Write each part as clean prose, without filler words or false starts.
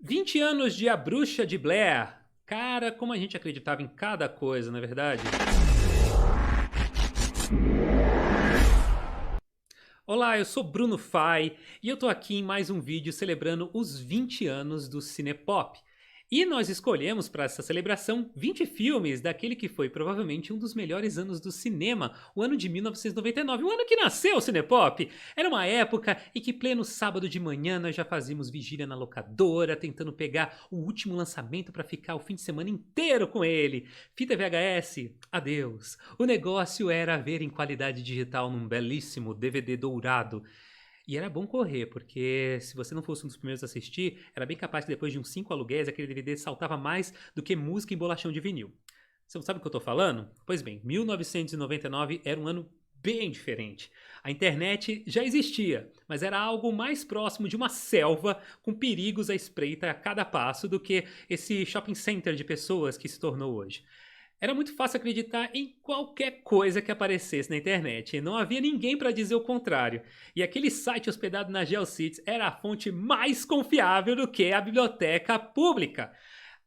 20 anos de A Bruxa de Blair. Cara, como a gente acreditava em cada coisa, não é verdade? Olá, eu sou Bruno Fai e eu tô aqui em mais um vídeo celebrando os 20 anos do Cinepop. E nós escolhemos para essa celebração 20 filmes daquele que foi provavelmente um dos melhores anos do cinema, o ano de 1999, o ano que nasceu o Cinepop. Era uma época em que pleno sábado de manhã nós já fazíamos vigília na locadora, tentando pegar o último lançamento para ficar o fim de semana inteiro com ele. Fita VHS, adeus. O negócio era ver em qualidade digital num belíssimo DVD dourado. E era bom correr, porque se você não fosse um dos primeiros a assistir, era bem capaz que depois de uns 5 aluguéis, aquele DVD saltava mais do que música em bolachão de vinil. Você não sabe o que eu tô falando? Pois bem, 1999 era um ano bem diferente. A internet já existia, mas era algo mais próximo de uma selva com perigos à espreita a cada passo do que esse shopping center de pessoas que se tornou hoje. Era muito fácil acreditar em qualquer coisa que aparecesse na internet, e não havia ninguém para dizer o contrário. E aquele site hospedado na GeoCities era a fonte mais confiável do que a biblioteca pública.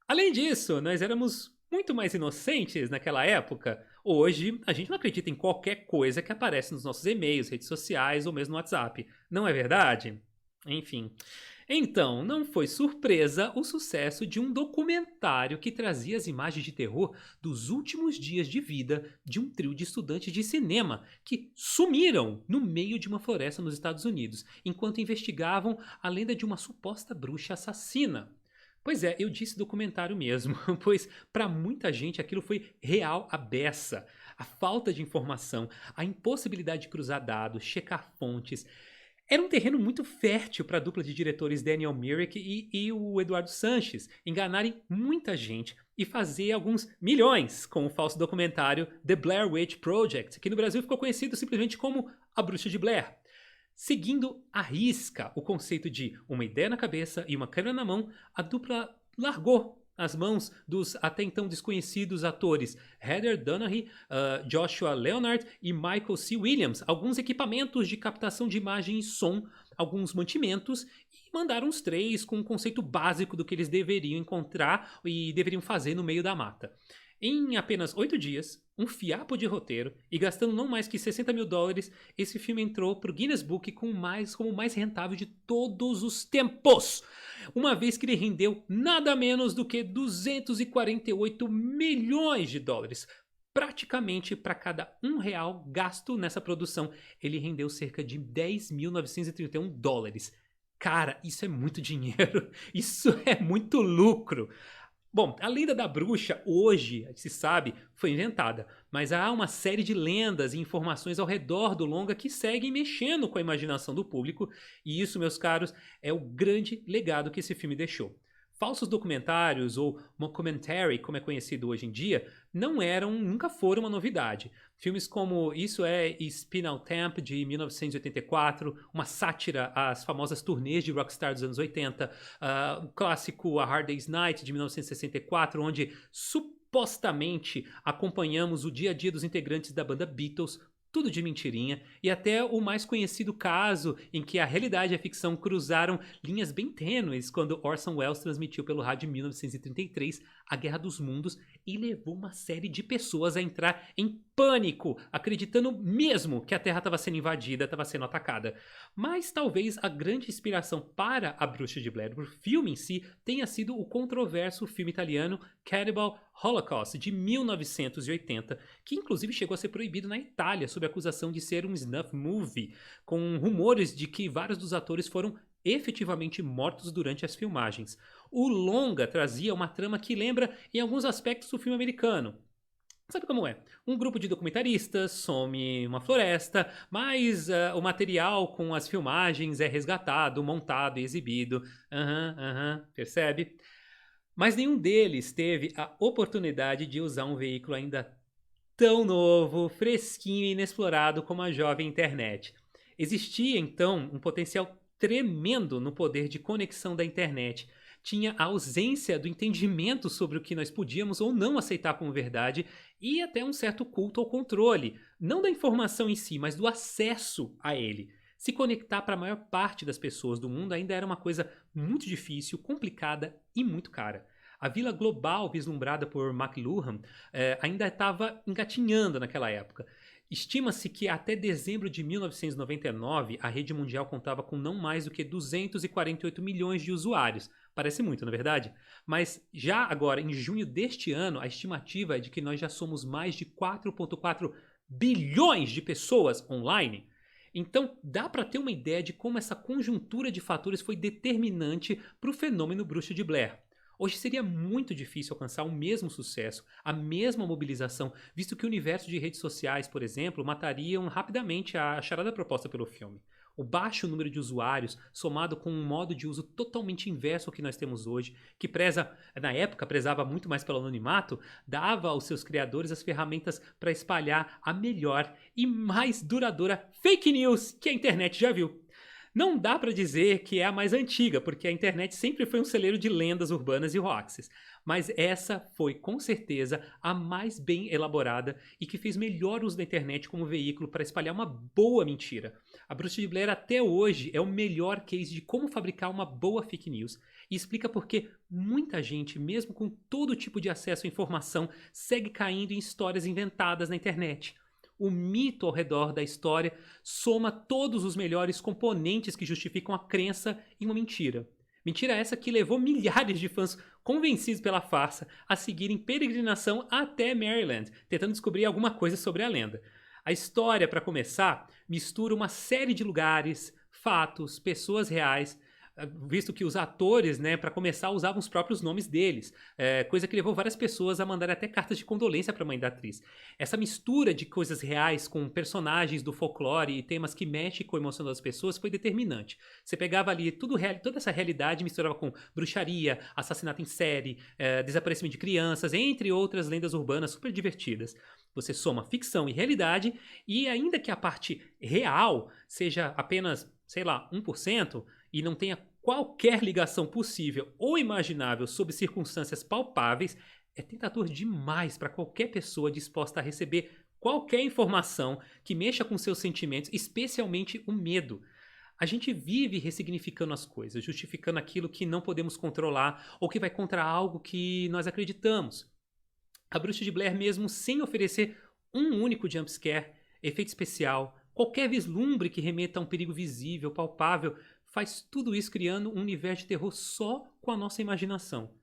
Além disso, nós éramos muito mais inocentes naquela época. Hoje, a gente não acredita em qualquer coisa que aparece nos nossos e-mails, redes sociais ou mesmo no WhatsApp. Não é verdade? Enfim. Então, não foi surpresa o sucesso de um documentário que trazia as imagens de terror dos últimos dias de vida de um trio de estudantes de cinema que sumiram no meio de uma floresta nos Estados Unidos, enquanto investigavam a lenda de uma suposta bruxa assassina. Pois é, eu disse documentário mesmo, pois para muita gente aquilo foi real à beça. A falta de informação, a impossibilidade de cruzar dados, checar fontes. Era um terreno muito fértil para a dupla de diretores Daniel Myrick e o Eduardo Sanches enganarem muita gente e fazer alguns milhões com o falso documentário The Blair Witch Project, que no Brasil ficou conhecido simplesmente como A Bruxa de Blair. Seguindo à risca o conceito de uma ideia na cabeça e uma câmera na mão, a dupla largou as mãos dos até então desconhecidos atores Heather Donahue, Joshua Leonard e Michael C. Williams, alguns equipamentos de captação de imagem e som, alguns mantimentos, e mandaram os três com um conceito básico do que eles deveriam encontrar e deveriam fazer no meio da mata. Em apenas 8 dias, um fiapo de roteiro e gastando não mais que $60 mil, esse filme entrou para o Guinness Book como o mais rentável de todos os tempos. Uma vez que ele rendeu nada menos do que $248 milhões. Praticamente para cada R$ 1 gasto nessa produção, ele rendeu cerca de $10.931. Cara, isso é muito dinheiro, isso é muito lucro. Bom, a lenda da bruxa, hoje, se sabe, foi inventada, mas há uma série de lendas e informações ao redor do longa que seguem mexendo com a imaginação do público, e isso, meus caros, é o grande legado que esse filme deixou. Falsos documentários, ou mockumentary, como é conhecido hoje em dia, nunca foram uma novidade. Filmes como Isso é Spinal Tap, de 1984, uma sátira às famosas turnês de rockstar dos anos 80, o clássico A Hard Day's Night, de 1964, onde supostamente acompanhamos o dia a dia dos integrantes da banda Beatles, tudo de mentirinha, e até o mais conhecido caso em que a realidade e a ficção cruzaram linhas bem tênues quando Orson Welles transmitiu pelo rádio em 1933 A Guerra dos Mundos e levou uma série de pessoas a entrar em pânico, acreditando mesmo que a Terra estava sendo invadida, estava sendo atacada. Mas talvez a grande inspiração para A Bruxa de Blair, o filme em si, tenha sido o controverso filme italiano Cannibal Holocaust, de 1980, que inclusive chegou a ser proibido na Itália sob a acusação de ser um snuff movie, com rumores de que vários dos atores foram efetivamente mortos durante as filmagens. O longa trazia uma trama que lembra em alguns aspectos o filme americano. Sabe como é? Um grupo de documentaristas some uma floresta, mas o material com as filmagens é resgatado, montado e exibido. Percebe? Mas nenhum deles teve a oportunidade de usar um veículo ainda tão novo, fresquinho e inexplorado como a jovem internet. Existia então um potencial tremendo no poder de conexão da internet. Tinha a ausência do entendimento sobre o que nós podíamos ou não aceitar como verdade e até um certo culto ao controle, não da informação em si, mas do acesso a ele. Se conectar para a maior parte das pessoas do mundo ainda era uma coisa muito difícil, complicada e muito cara. A vila global vislumbrada por McLuhan ainda estava engatinhando naquela época. Estima-se que até dezembro de 1999 a rede mundial contava com não mais do que 248 milhões de usuários. Parece muito, não é verdade? Mas já agora, em junho deste ano, a estimativa é de que nós já somos mais de 4,4 bilhões de pessoas online. Então, dá para ter uma ideia de como essa conjuntura de fatores foi determinante para o fenômeno Bruxa de Blair. Hoje seria muito difícil alcançar o mesmo sucesso, a mesma mobilização, visto que o universo de redes sociais, por exemplo, matariam rapidamente a charada proposta pelo filme. O baixo número de usuários, somado com um modo de uso totalmente inverso ao que nós temos hoje, que na época prezava muito mais pelo anonimato, dava aos seus criadores as ferramentas para espalhar a melhor e mais duradoura fake news que a internet já viu. Não dá para dizer que é a mais antiga, porque a internet sempre foi um celeiro de lendas urbanas e hoaxes, mas essa foi com certeza a mais bem elaborada e que fez melhor uso da internet como veículo para espalhar uma boa mentira. A Bruxa de Blair até hoje é o melhor case de como fabricar uma boa fake news e explica por que muita gente, mesmo com todo tipo de acesso à informação, segue caindo em histórias inventadas na internet. O mito ao redor da história soma todos os melhores componentes que justificam a crença em uma mentira. Mentira essa que levou milhares de fãs convencidos pela farsa a seguirem peregrinação até Maryland, tentando descobrir alguma coisa sobre a lenda. A história, para começar, mistura uma série de lugares, fatos, pessoas reais, visto que os atores, para começar, usavam os próprios nomes deles, coisa que levou várias pessoas a mandar até cartas de condolência para a mãe da atriz. Essa mistura de coisas reais com personagens do folclore e temas que mexem com a emoção das pessoas foi determinante. Você pegava ali toda essa realidade e misturava com bruxaria, assassinato em série, desaparecimento de crianças, entre outras lendas urbanas super divertidas. Você soma ficção e realidade e ainda que a parte real seja apenas, 1%, e não tenha qualquer ligação possível ou imaginável sob circunstâncias palpáveis, é tentador demais para qualquer pessoa disposta a receber qualquer informação que mexa com seus sentimentos, especialmente o medo. A gente vive ressignificando as coisas, justificando aquilo que não podemos controlar ou que vai contra algo que nós acreditamos. A Bruxa de Blair, mesmo sem oferecer um único jumpscare, efeito especial, qualquer vislumbre que remeta a um perigo visível, palpável, faz tudo isso criando um universo de terror só com a nossa imaginação.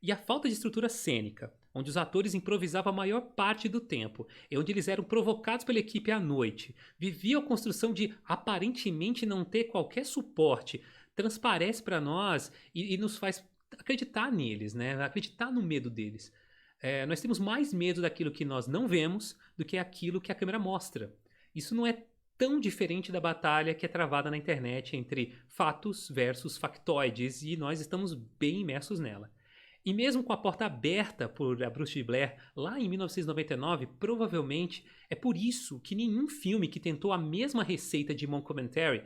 E a falta de estrutura cênica, onde os atores improvisavam a maior parte do tempo, e onde eles eram provocados pela equipe à noite, viviam a construção de aparentemente não ter qualquer suporte, transparece para nós e nos faz acreditar neles, acreditar no medo deles. Nós temos mais medo daquilo que nós não vemos do que aquilo que a câmera mostra. Isso não é tão diferente da batalha que é travada na internet entre fatos versus factoides, e nós estamos bem imersos nela. E mesmo com a porta aberta por A Bruxa de Blair lá em 1999, provavelmente é por isso que nenhum filme que tentou a mesma receita de mockumentary,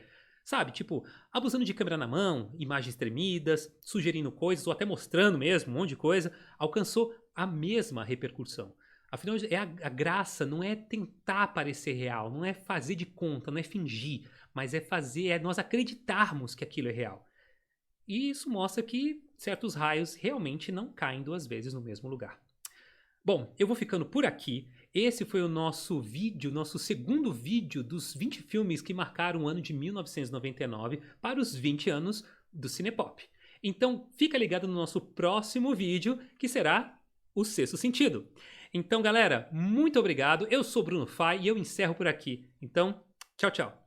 abusando de câmera na mão, imagens tremidas, sugerindo coisas ou até mostrando mesmo um monte de coisa, alcançou a mesma repercussão. Afinal, a graça não é tentar parecer real, não é fazer de conta, não é fingir, mas é nós acreditarmos que aquilo é real. E isso mostra que certos raios realmente não caem duas vezes no mesmo lugar. Bom, eu vou ficando por aqui. Esse foi o nosso vídeo, nosso segundo vídeo dos 20 filmes que marcaram o ano de 1999 para os 20 anos do Cinepop. Então, fica ligado no nosso próximo vídeo, que será o Sexto Sentido. Então, galera, muito obrigado. Eu sou Bruno Fai e eu encerro por aqui. Então, tchau, tchau.